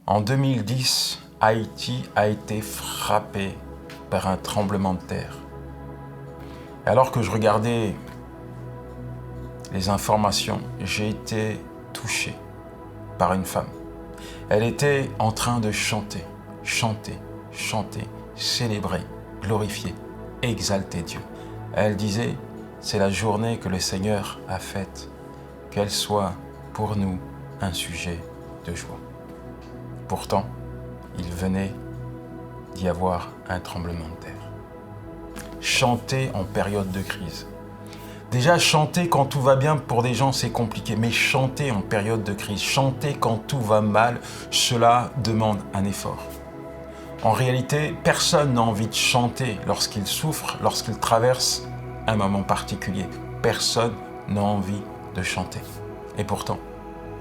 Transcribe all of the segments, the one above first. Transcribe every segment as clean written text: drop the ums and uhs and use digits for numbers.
En 2010, Haïti a été frappé par un tremblement de terre. Et alors que je regardais les informations, j'ai été touché par une femme. Elle était en train de chanter, célébrer, glorifier, exalter Dieu. Elle disait, c'est la journée que le Seigneur a faite, qu'elle soit pour nous un sujet de joie. Pourtant, il venait d'y avoir un tremblement de terre. Chanter en période de crise. Déjà, chanter quand tout va bien, pour des gens, c'est compliqué. Mais chanter en période de crise, chanter quand tout va mal, cela demande un effort. En réalité, personne n'a envie de chanter lorsqu'il souffre, lorsqu'il traverse un moment particulier. Personne n'a envie de chanter. Et pourtant,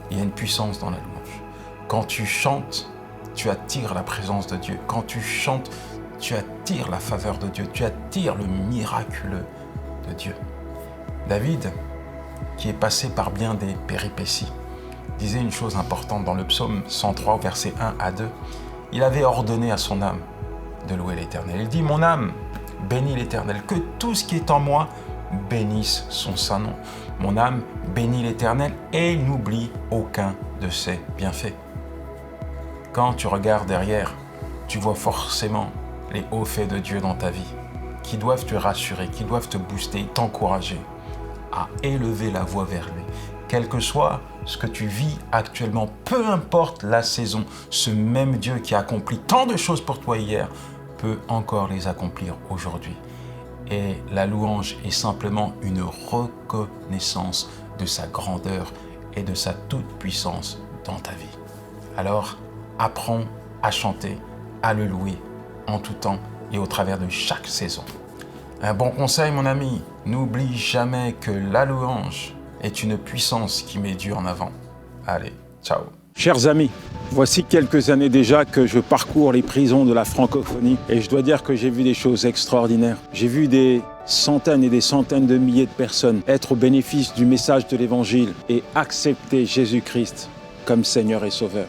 il y a une puissance dans la louange. Quand tu chantes, tu attires la présence de Dieu. Quand tu chantes, tu attires la faveur de Dieu. Tu attires le miraculeux de Dieu. David, qui est passé par bien des péripéties, disait une chose importante dans le psaume 103, versets 1 à 2. Il avait ordonné à son âme de louer l'Éternel. Il dit, mon âme, bénis l'Éternel, que tout ce qui est en moi bénisse son saint nom. Mon âme bénit l'Éternel et n'oublie aucun de ses bienfaits. Quand tu regardes derrière, tu vois forcément les hauts faits de Dieu dans ta vie, qui doivent te rassurer, qui doivent te booster, t'encourager à élever la voix vers lui. Quel que soit ce que tu vis actuellement, peu importe la saison, ce même Dieu qui a accompli tant de choses pour toi hier peut encore les accomplir aujourd'hui. Et la louange est simplement une reconnaissance de sa grandeur et de sa toute-puissance dans ta vie. Alors, apprends à chanter, à le louer en tout temps et au travers de chaque saison. Un bon conseil, mon ami, n'oublie jamais que la louange est une puissance qui met Dieu en avant. Allez, ciao. Chers amis, voici quelques années déjà que je parcours les prisons de la francophonie et je dois dire que j'ai vu des choses extraordinaires. J'ai vu des centaines et des centaines de milliers de personnes être au bénéfice du message de l'Évangile et accepter Jésus-Christ comme Seigneur et Sauveur.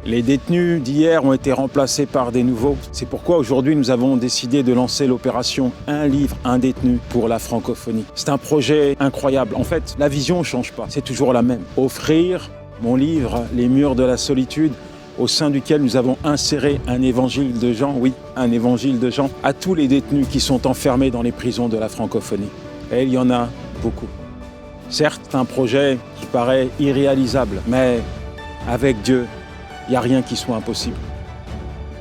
Les détenus d'hier ont été remplacés par des nouveaux. C'est pourquoi aujourd'hui nous avons décidé de lancer l'opération Un livre, un détenu pour la francophonie. C'est un projet incroyable. En fait, la vision ne change pas, c'est toujours la même. Offrir mon livre, Les murs de la solitude, au sein duquel nous avons inséré un évangile de Jean, oui, un évangile de Jean, à tous les détenus qui sont enfermés dans les prisons de la francophonie. Et il y en a beaucoup. Certes, c'est un projet qui paraît irréalisable, mais avec Dieu, il n'y a rien qui soit impossible.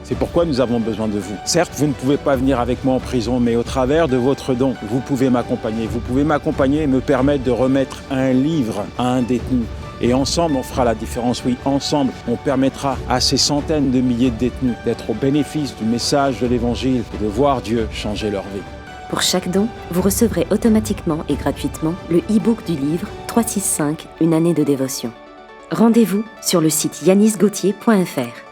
C'est pourquoi nous avons besoin de vous. Certes, vous ne pouvez pas venir avec moi en prison, mais au travers de votre don, vous pouvez m'accompagner. Vous pouvez m'accompagner et me permettre de remettre un livre à un détenu. Et ensemble, on fera la différence. Oui, ensemble, on permettra à ces centaines de milliers de détenus d'être au bénéfice du message de l'Évangile et de voir Dieu changer leur vie. Pour chaque don, vous recevrez automatiquement et gratuitement le e-book du livre 365, une année de dévotion. Rendez-vous sur le site yanisgauthier.fr.